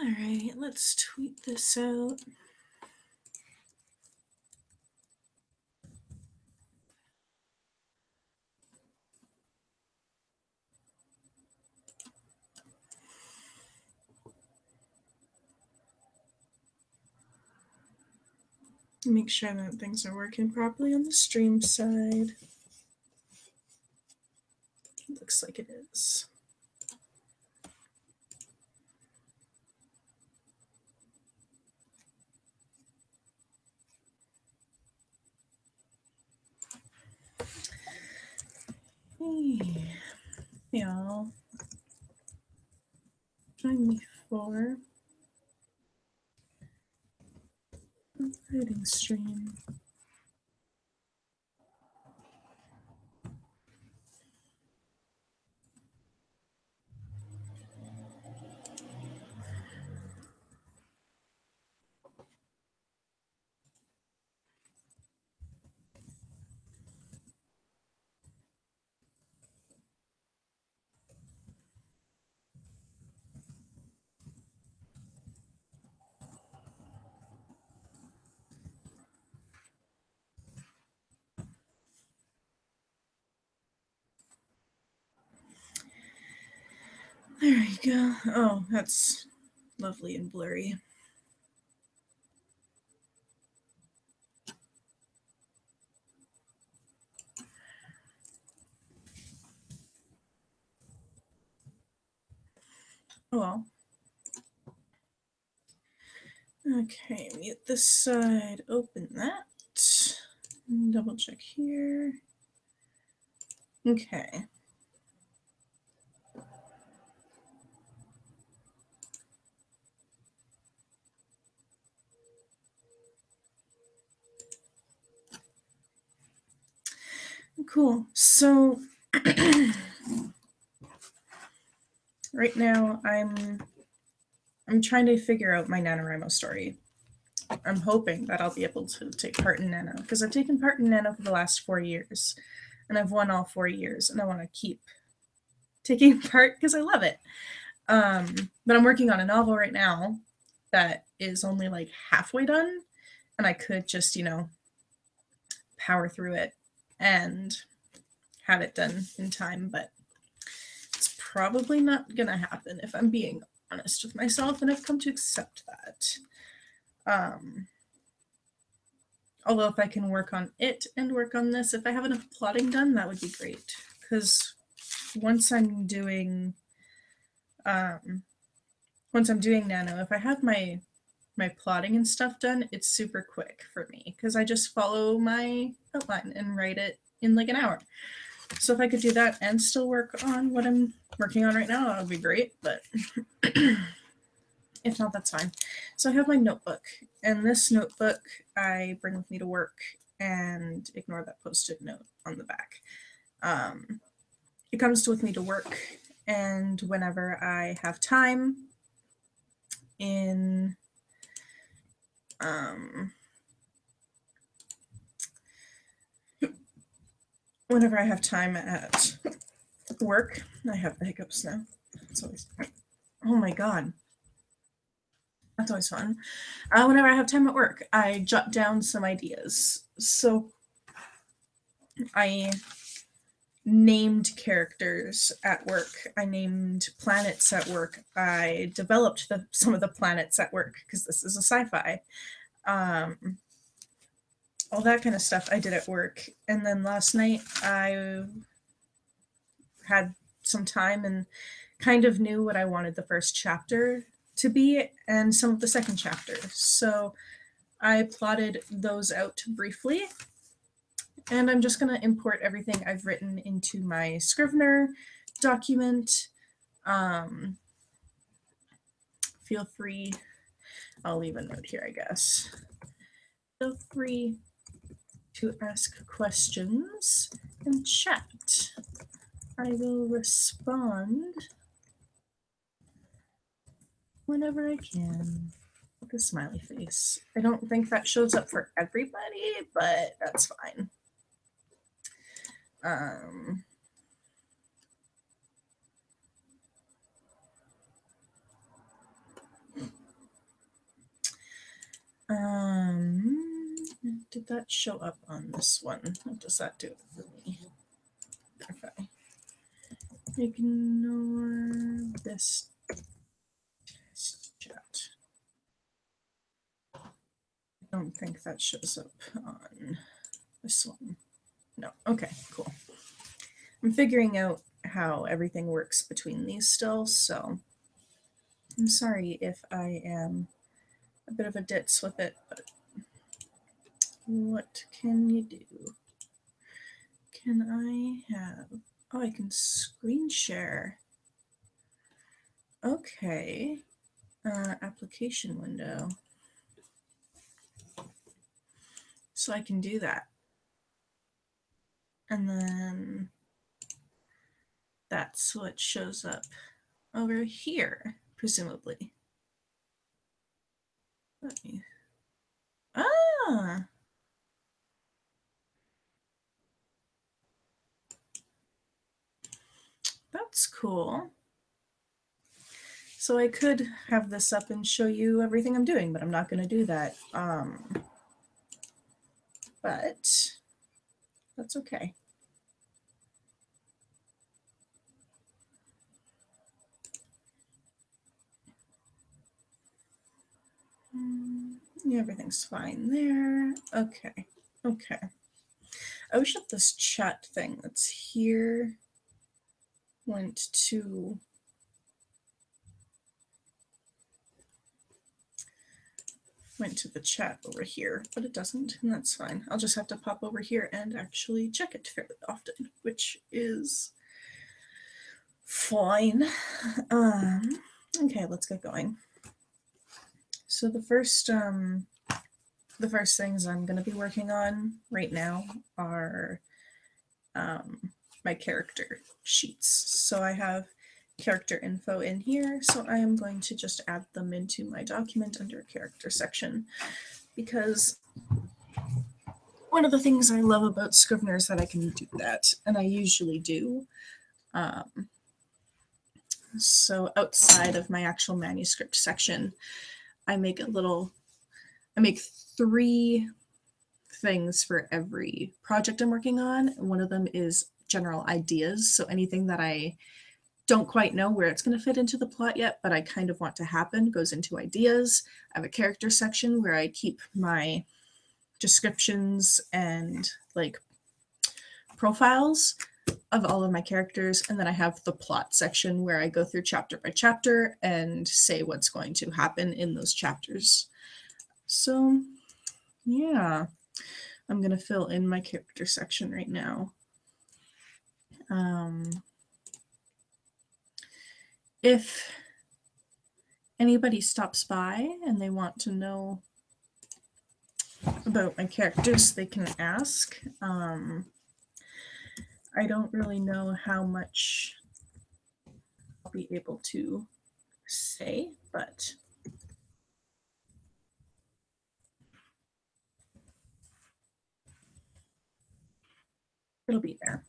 All right, let's tweet this out. Make sure that things are working properly on the stream side. Looks like it is. Hey, y'all. Join me for writing stream. There you go. Oh, that's lovely and blurry. Oh well. Okay, mute this side, open that. Double check here. Okay. Cool. So right now I'm trying to figure out my NaNoWriMo story. I'm hoping that I'll be able to take part in NaNo because I've taken part in NaNo for the last 4 years and I've won all 4 years and I want to keep taking part because I love it. But I'm working on a novel right now that is only like halfway done and I could just, power through it and have it done in time, but it's probably not gonna happen if I'm being honest with myself, and I've come to accept that. Although if I can work on it and work on this, if I have enough plotting done, that would be great. Because once I'm doing NaNo, if I have my plotting and stuff done, it's super quick for me because I just follow my outline and write it in like an hour. So if I could do that and still work on what I'm working on right now, that would be great. But if not, that's fine. So I have my notebook, and this notebook I bring with me to work and ignore that post-it note on the back. It comes with me to work, and whenever I have time in whenever I have time at work, I have the hiccups now. It's always, oh my god. That's always fun. Whenever I have time at work, I jot down some ideas. So I named characters at work. I named planets at work. I developed some of the planets at work because this is a sci-fi. All that kind of stuff I did at work. And then last night I had some time and kind of knew what I wanted the first chapter to be and some of the second chapter. So I plotted those out briefly. And I'm just going to import everything I've written into my Scrivener document. Feel free, I'll leave a note here, I guess. Feel free to ask questions in chat. I will respond whenever I can. The smiley face. I don't think that shows up for everybody, but that's fine. Did that show up on this one? What does that do for me? Okay. Ignore this chat. I don't think that shows up on this one. No. Okay, cool. I'm figuring out how everything works between these still, so I'm sorry if I am a bit of a ditz with it, but what can you do? Can I have, oh, I can screen share. Okay, application window. So I can do that. And then that's what shows up over here, presumably. Let me, that's cool. So I could have this up and show you everything I'm doing, but I'm not going to do that. But that's okay. Yeah, everything's fine there. Okay. Okay. I wish that this chat thing that's here went to the chat over here, but it doesn't, and that's fine. I'll just have to pop over here and actually check it fairly often, which is fine. Okay, let's get going. So the first things I'm going to be working on right now are my character sheets. So I have character info in here, so I am going to just add them into my document under character section, because one of the things I love about Scrivener is that I can do that, and I usually do. So outside of my actual manuscript section, I make 3 things for every project I'm working on. One of them is general ideas, so anything that I don't quite know where it's going to fit into the plot yet, but I kind of want to happen, goes into ideas. I have a character section where I keep my descriptions and like profiles of all of my characters, and then I have the plot section where I go through chapter by chapter and say what's going to happen in those chapters. So yeah, I'm going to fill in my character section right now. If anybody stops by and they want to know about my characters, they can ask. I don't really know how much I'll be able to say, but it'll be there.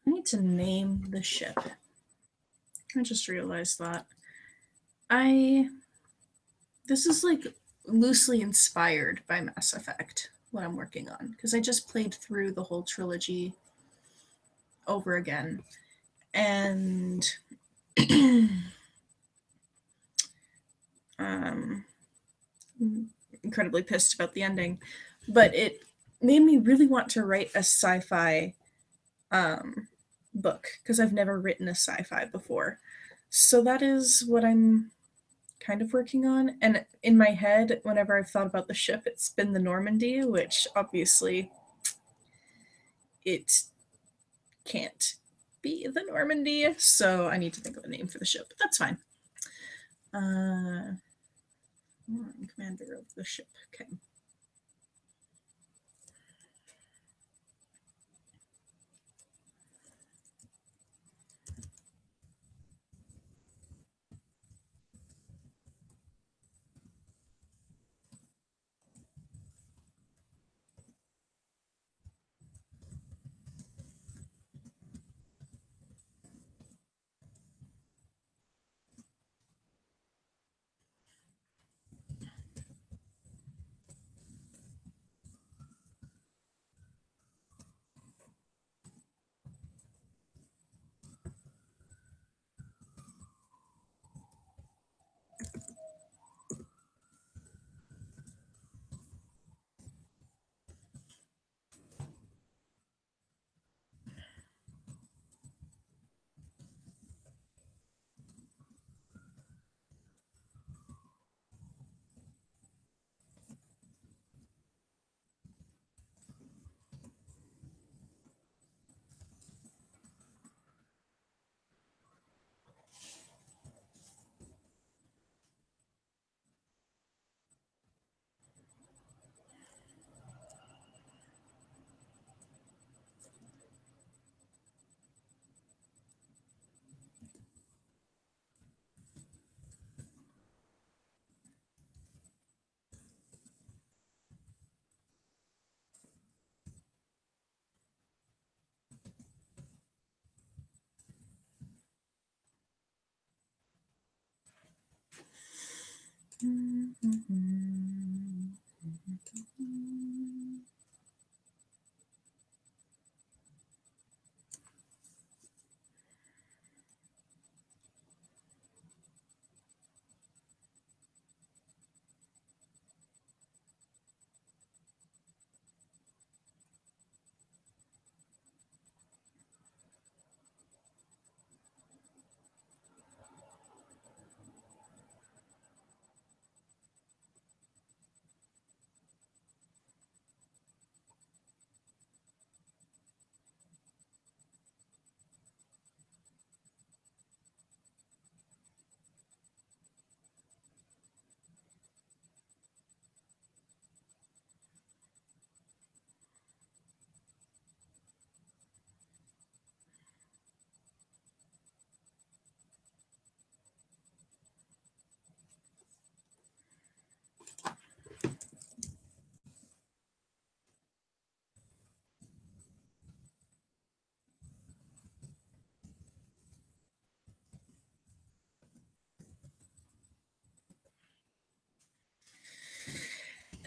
I need to name the ship. I just realized that. This is like loosely inspired by Mass Effect, what I'm working on, because I just played through the whole trilogy over again, and incredibly pissed about the ending, but it made me really want to write a sci-fi book because I've never written a sci-fi before. So that is what I'm kind of working on. And in my head, whenever I've thought about the ship, it's been the Normandy, which obviously it can't be the Normandy. So I need to think of a name for the ship, but that's fine. Commander of the ship. Okay.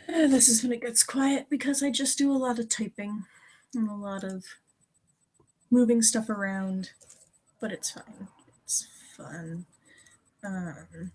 This is when it gets quiet because I just do a lot of typing and a lot of moving stuff around, but it's fine. It's fun. Um,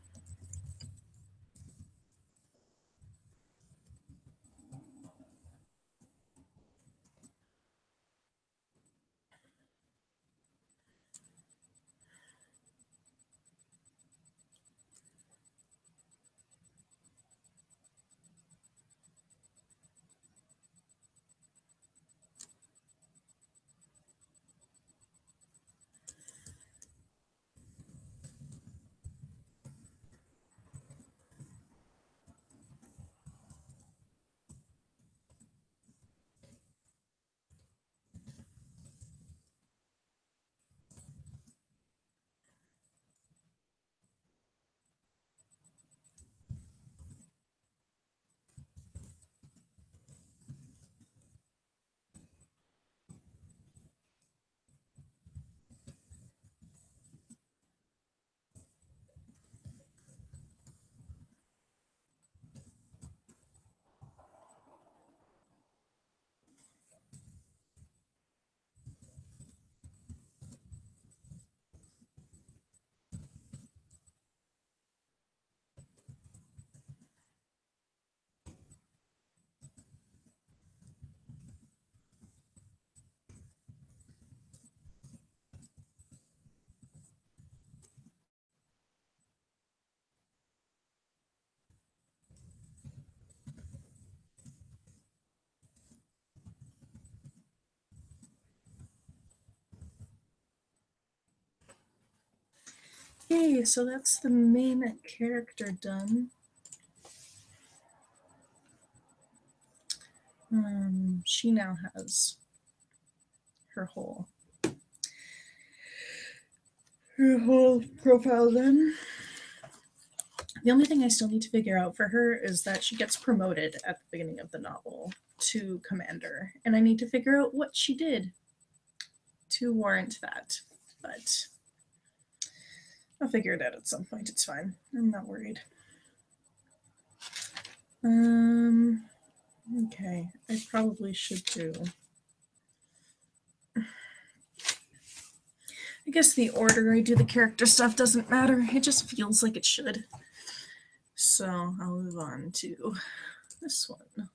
Okay, so that's the main character done. She now has her whole profile done. The only thing I still need to figure out for her is that she gets promoted at the beginning of the novel to commander, and I need to figure out what she did to warrant that. But I'll figure it out at some point. It's fine. I'm not worried. Okay, I probably should do. I guess the order I do the character stuff doesn't matter. It just feels like it should. So I'll move on to this one.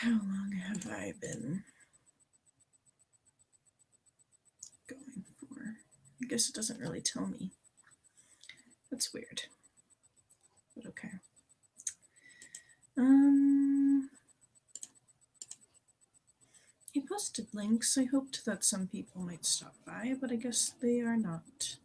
How long have I been going for? I guess it doesn't really tell me. That's weird. But okay. I posted links. I hoped that some people might stop by, but I guess they are not.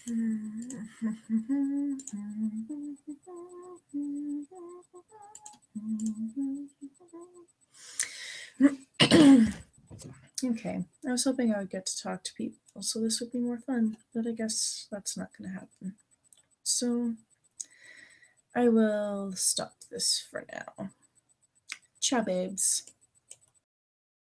Okay, I was hoping I would get to talk to people, so this would be more fun, but I guess that's not going to happen. So I will stop this for now. Ciao, babes.